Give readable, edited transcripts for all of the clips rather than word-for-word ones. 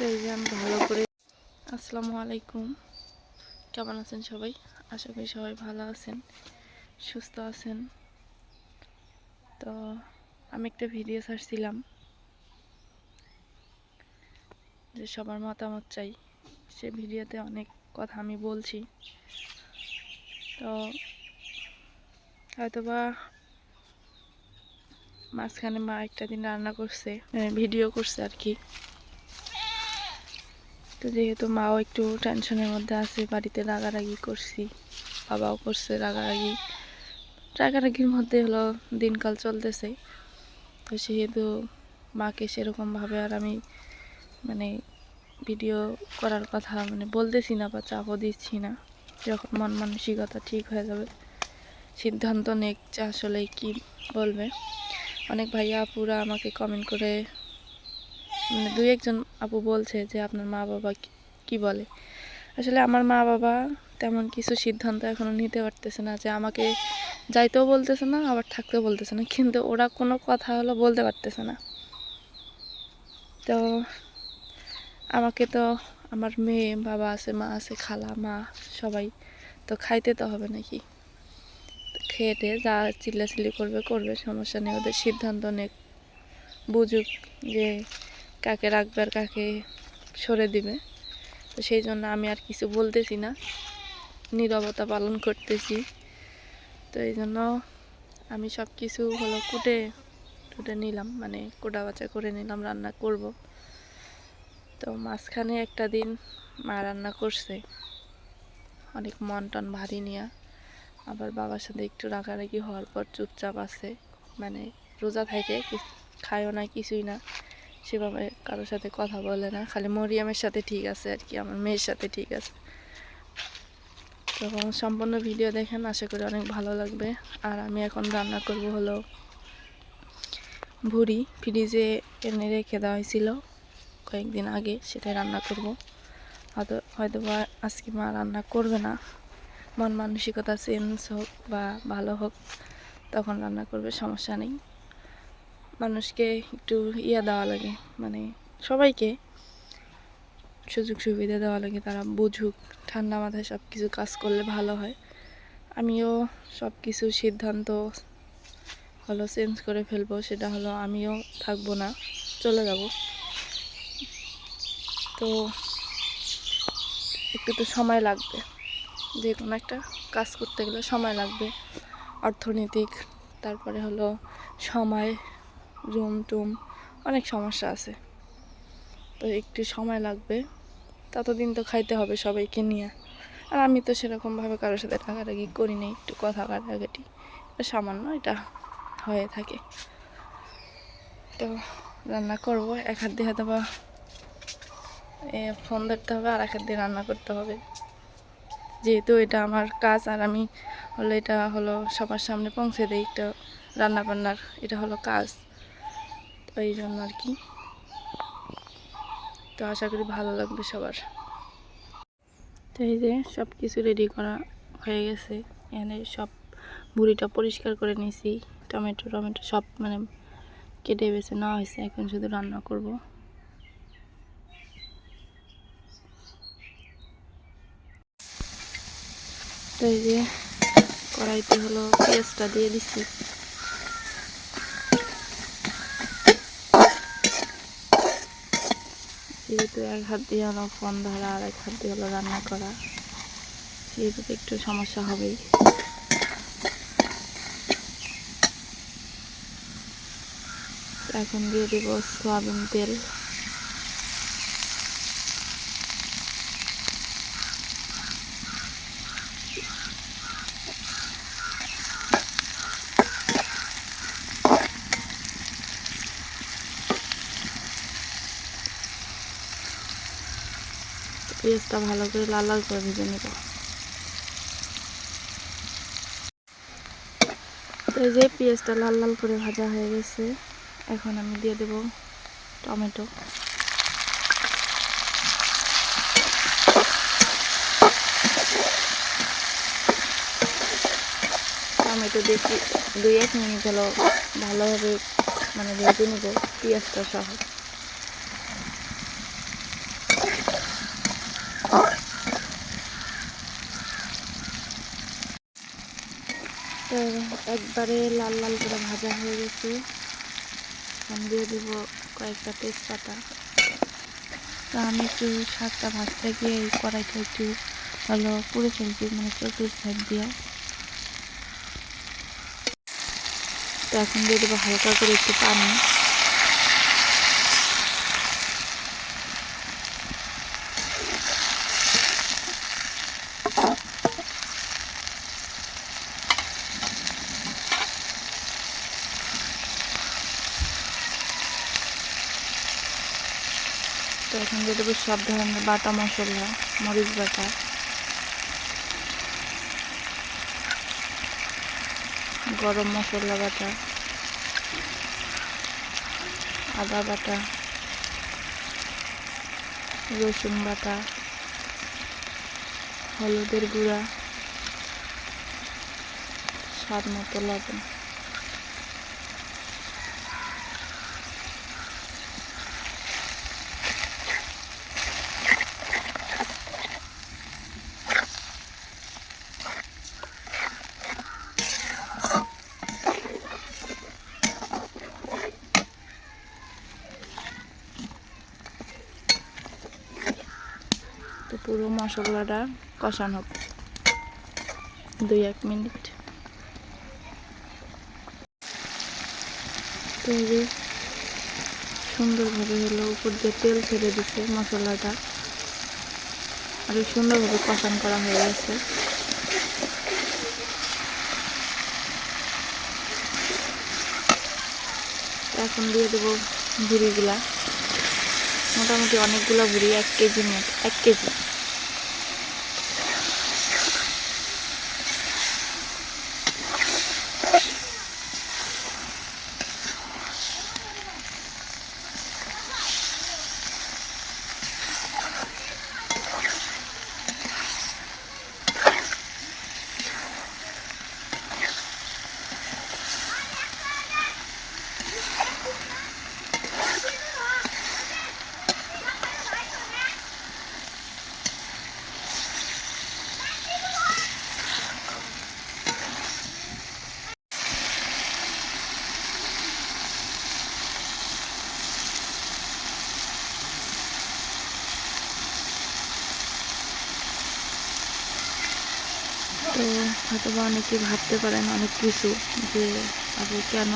এই যে আমি ভালো করে আসসালামু আলাইকুম, কেমন আছেন সবাই? আশা করি সবাই ভালো আছেন, সুস্থ আছেন। তো আমি একটা ভিডিও ছাড়ছিলাম যে সবার মতামত চাই। সে ভিডিওতে অনেক কথা আমি বলছি, তো হয়তোবা মাঝখানে মা একটা দিন রান্না করছে, ভিডিও করছে আর কি। তো যেহেতু মাও একটু টেনশনের মধ্যে আছে, বাড়িতে রাগারাগি করছি, বাবাও করছে রাগারাগির মধ্যে হলো দিনকাল চলতেছে। তো সেহেতু মাকে সেরকমভাবে আর আমি মানে ভিডিও করার কথা বলতেছি না বা চাপও দিচ্ছি না। যখন মন মানসিকতা ঠিক হয়ে যাবে সিদ্ধান্ত নেক যে আসলে কি বলবে। অনেক ভাইয়া আপুরা আমাকে কমেন্ট করে দুই একজন আপু বলছে যে আপনার মা বাবা কি বলে। আসলে আমার মা বাবা তেমন কিছু সিদ্ধান্ত এখনো নিতে পারতেছে না, যে আমাকে যাইতেও বলতেছে না আবার থাকতেও বলতেছে না, কিন্তু ওরা কোনো কথা হলো বলতে পারতেছে না। তো আমাকে তো আমার মেয়ে, বাবা আছে, মা আছে, খালা, মা, সবাই তো খাইতে তো হবে নাকি। খেয়ে যা চিল্লাচিল্লি করবে, সমস্যা নেই, ওদের সিদ্ধান্ত নেক, বুঝুক যে কাকে রাখবে আর কাকে সরে দিবে। তো সেই জন্য আমি আর কিছু বলতেছি না, নীরবতা পালন করতেছি। তো এই জন্য আমি সব কিছু হলো টুটে নিলাম, কোটা বাচা করে নিলাম, রান্না করব। তো মাঝখানে একটা দিন মা রান্না করছে অনেক মন টন ভারী নিয়ে, আবার বাবার সাথে একটু রাগারাগি হওয়ার পর চুপচাপ আছে, রোজা থাকে, খায়ও না, কিছুই না, সেভাবে কারোর সাথে কথা বলে না, খালি মরিয়মের সাথে ঠিক আছে আর কি, আমার মেয়ের সাথে ঠিক আছে। তো সম্পূর্ণ ভিডিও দেখেন, আশা করি অনেক ভালো লাগবে। আর আমি এখন রান্না করব হলো ভুড়ি, ফ্রিজে এনে রেখে দেওয়া হয়েছিল কয়েকদিন আগে, সেটাই রান্না করব। হয়তো বা আজকে মা রান্না করবে না, মন মানসিকতা চেঞ্জ হোক বা ভালো হোক তখন রান্না করবে, সমস্যা নেই। মানুষকে একটু দেওয়া লাগে, সবাইকে সুযোগ সুবিধা দেওয়া লাগে, তারা বুঝুক, ঠান্ডা মাথায় সব কিছু কাজ করলে ভালো হয়। আমিও সব কিছু সিদ্ধান্ত হলো চেঞ্জ করে ফেলবো, সেটা হলো আমিও থাকবো না, চলে যাব। তো একটু তো সময় লাগবে, যে কোনো একটা কাজ করতে গেলে সময় লাগবে, অর্থনৈতিক, তারপরে হলো সময়, রুম টুম, অনেক সমস্যা আছে। তো একটু সময় লাগবে, ততদিন তো খাইতে হবে সবাইকে নিয়ে। আর আমি তো সেরকমভাবে কারোর সাথে রাগারাগি করি না, একটু কথা কাটাকাটি সামান্য এটা হয়ে থাকে। তো রান্না করব, এক হাত দিয়ে হয়তো বা ফোন ধরতে হবে, আর এক হাত দিয়ে রান্না করতে হবে, যেহেতু এটা আমার কাজ। আর আমি হলো এটা হলো সবার সামনে পৌঁছে দিই, একটা রান্না বান্নার এটা হলো কাজ, তো এই জন্য আর কি। তো আশা করি ভালো লাগবে সবার। তো এই যে সব কিছু রেডি করা হয়ে গেছে, এখানে সব ভুড়িটা পরিষ্কার করে নিয়েছি, টমেটো সব কেটে বেছে নেওয়া হয়েছে, এখন শুধু রান্না করব। তো এই যে কড়াইতে হলো পেঁয়াজটা দিয়ে দিচ্ছি, যেহেতু এক হাত দিয়ে হলো ফোন ধরা আর এক হাত দিয়ে হলো রান্না করা, সেহেতু একটু সমস্যা হবেই। এখন দিয়ে দিব সয়াবিন তেল, পেঁয়াজটা ভালো করে লাল লাল করে ভেজে নেব। তো এই যে পেঁয়াজটা লাল লাল করে ভাজা হয়ে গেছে, এখন আমি দিয়ে দেব টমেটো। টমেটো দেখি 2-1 মিনিট হলো ভালোভাবে ভেজে নেব পেঁয়াজটা সহ। তো একবারে লাল লাল করে ভাজা হয়ে গেছে। এখন দিয়ে দিব কয়েকটা তেজপাতা। তো আমি একটু শাকটা ভাজতে গিয়ে এই কড়াইটা একটু ভালো পুড়ে ফেলছি, মানে চতুর সাইড দিয়ে। তো এখন দিয়ে দেবো হালকা করে একটু পানি। তো এখন দিয়ে দেবো সব ধরনের বাটা মশলা, মরিচ বাটা, গরম মশলা বাটা, আদা বাটা, রসুন বাটা, হলুদের গুঁড়া, স্বাদ মতো লবণ। তো পুরো মশলাটা কষানো হোক 2-1 মিনিট। তো সুন্দরভাবে হলো উপর দিয়ে তেল ছেড়ে দিচ্ছে মশলাটা, আর সুন্দরভাবে কষানো করা হয়ে গেছে। এখন দিয়ে দেবো ভুড়িগুলা, মোটামুটি অনেকগুলো ভুড়ি, 1 কেজির মতো, 1 কেজি। তো হয়তো বা অনেকে ভাবতে পারেন অনেক কিছু, যে আপনি কেন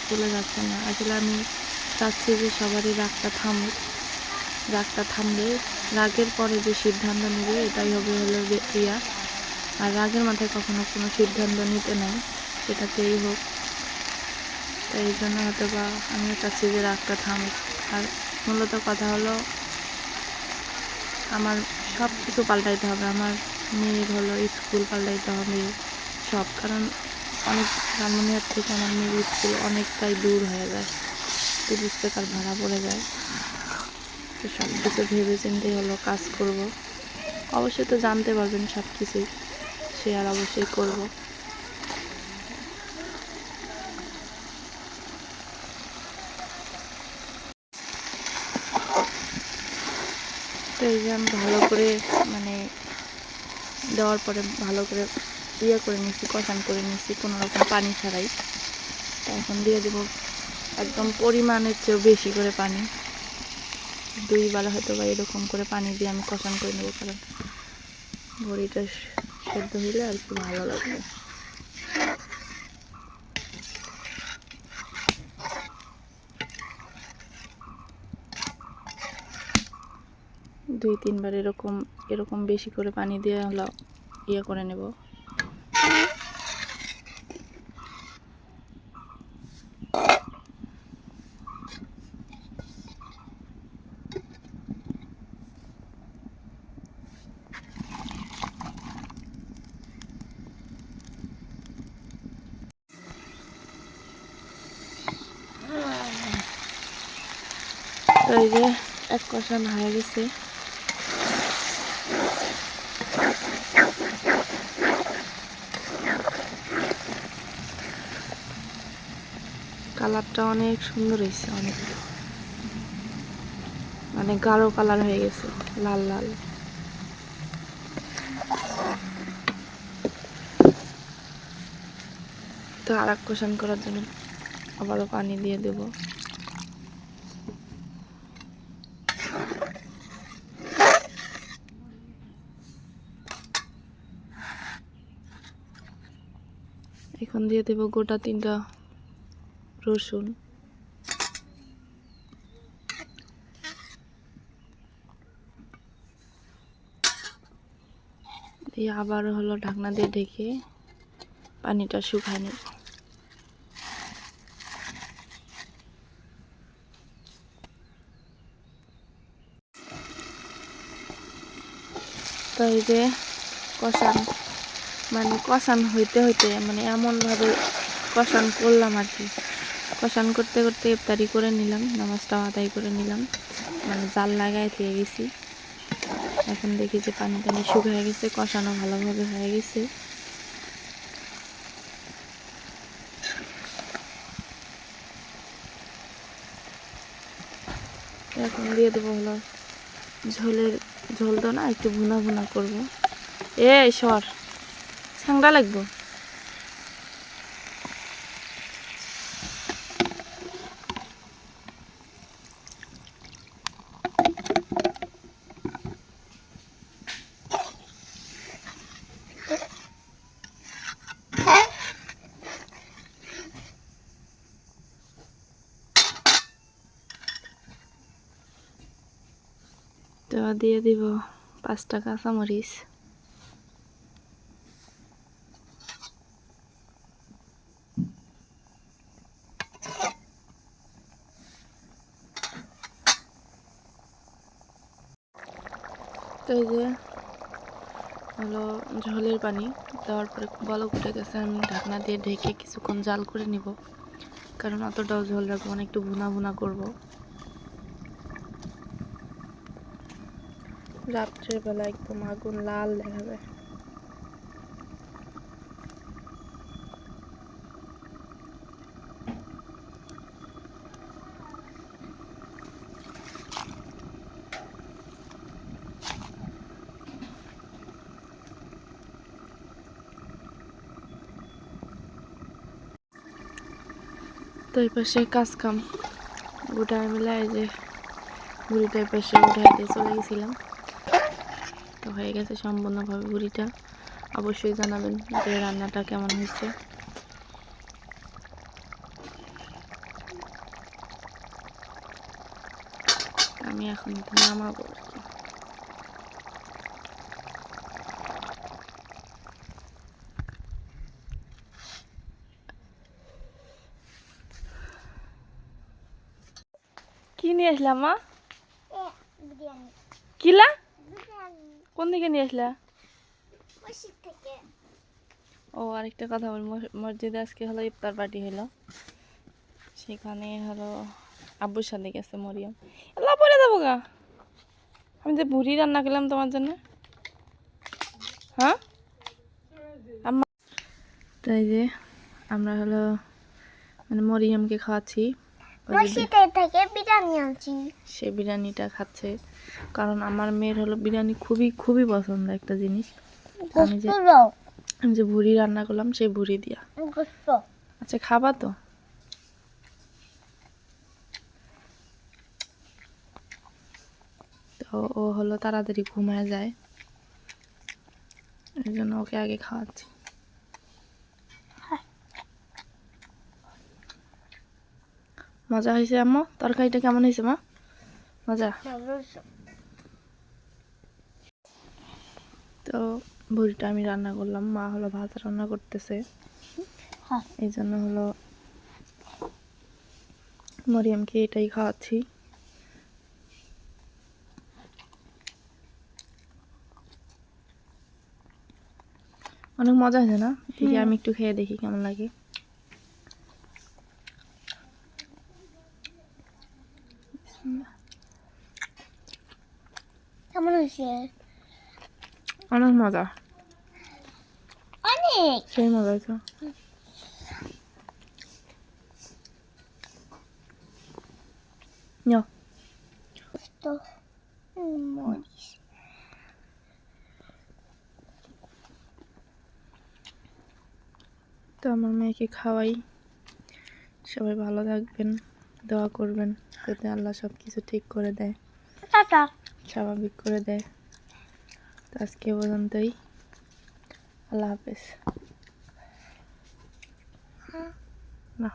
চলে যাচ্ছেন না। আসলে আমি চাচ্ছি যে সবারই রাগটা থামুক। রাগটা থামলে রাগের পরে যে সিদ্ধান্ত নেবে এটাই হবে হলো ইয়া। আর রাগের মাথায় কখনো কোনো সিদ্ধান্ত নিতে নাই, সেটাতেই হোক। তাই এই জন্য হয়তো বা আমিও চাচ্ছি যে রাগটা থামুক। আর মূলত কথা হলো আমার সব কিছু পাল্টাইতে হবে। আমার মেয়ের হলো স্কুল পাল্টাইতে হবে সব, কারণ অনেক লালমনিরহাট থেকে আমার মেয়ের স্কুল অনেকটাই দূর হয়ে যায়, 30 টাকার ভাড়া পড়ে যায়। তো সব কিছু ভেবে চিন্তে হলো কাজ করব। অবশ্যই তো জানতে পারবেন সব কিছুই, শেয়ার অবশ্যই করব। তো এই যে আমি ভালো করে মানে দেওয়ার পরে ভালো করে করে নিচ্ছি, কষান করে নিচ্ছি কোনো রকম পানি ছাড়াই। তো এখন দিয়ে দেবো একদম পরিমাণের চেয়েও বেশি করে পানি, 2 বার হয়তো বা এরকম করে পানি দিয়ে আমি কষান করে নেবো, কারণ বড়িটা সেদ্ধ হলে আর কি ভালো লাগবে। দুই তিনবার এরকম বেশি করে পানি দিয়ে হলো করে নেব। তো এই যে এক কষান হয়ে গেছে। কালারটা অনেক সুন্দর হয়েছে, অনেক মানে গাঢ় কালার হয়ে গেছে, লাল লাল। তো আর এক কষান করার জন্য আবারও পানি দিয়ে দেব। এখন দিয়ে দেব গোটা 3টা রসুন। দিয়ে আবার হলো ঢাকনা দিয়ে ঢেকে পানিটা শুকায় নেব। তো এই যে কষান হইতে হইতে মানে এমনভাবে কষান করলাম আর কি। কষান করতে করতে ইফতারি করে নিলাম, নামাজটা আদায় করে নিলাম, মানে জাল লাগাই দিয়ে গেছি। এখন দেখি যে পানি টানি শুকিয়ে গেছে, কষানো ভালোভাবে হয়ে গেছে। এখন দিয়ে দেবো হলো ঝোল তো না, একটু ভুনা ভুনা করবো। সর ঠান্ডা লাগবো। তো দিয়ে দিব 5টা কাঁচামরিচ। তো এই যে হলো ঝোলের পানি দেওয়ার পরে বলক উঠে গেছে। আমি ঢাকনা দিয়ে ঢেকে কিছুক্ষণ জাল করে নিব, কারণ অতটাও ঝোল রাখবো না, একটু ভুনা ভুনা করবো। রাত্রের বেলা একদম আগুন লাল দেখা যায়। তো এই পাশে কাজ কাম গোটায় মিলাই যে বুড়িটা এই পাশে উঠাই দিয়ে চলে গেছিলাম। তো হয়ে গেছে সম্পূর্ণভাবে বুড়িটা। অবশ্যই জানাবেন যে রান্নাটা কেমন হয়েছে। আমি এখন নামাবো। কি নিয়ে আসলাম মা? কিলা কোন দিকে নিয়ে আসলা? ও আরেকটা কথা বল, মসজিদে আজকে হলো ইফতার পার্টি হলো, সেখানে হলো আব্বুর সাথে গেছে মরিয়ম। এলা পরে যাবো গা, আমি যে ভুড়ি রান্না করলাম তোমার জন্য। হ্যাঁ তাই যে আমরা হলো মানে মরিয়মকে খাওয়াচ্ছি, সে বিরিয়ানিটা খাচ্ছে। কারণ আমার মেয়ের হলো বিরিয়ানি খুবই খুবই পছন্দ একটা জিনিস। আমি যে ভুড়ি রান্না করলাম সেই ভুড়ি দিয়া। আচ্ছা খাবা তো? তো ও হলো তাড়াতাড়ি ঘুমায় যায়, এই জন্য ওকে আগে খাওয়াচ্ছি। মজা হয়েছে আম্মু? তরকারিটা কেমন হয়েছে মা? মজা? তো ভুড়িটা আমি রান্না করলাম, মা হলো ভাত রান্না করতেছে, এই জন্য হলো মরিয়মকে এটাই খাওয়াচ্ছি। অনেক মজা হয়েছে না? দেখি আমি একটু খেয়ে দেখি কেমন লাগে। কেমন হয়েছে? অনেক মজা, অনেক সেই মজা হয়েছে। তো মরিস তো আমার মেয়েকে খাওয়াই। সবাই ভালো থাকবেন, দোয়া করবেন যাতে আল্লাহ সব কিছু ঠিক করে দেয়, টাটা। স্বাভাবিক করে দেয়। তো আজকে এ পর্যন্তই। আল্লাহ হাফেজ। না।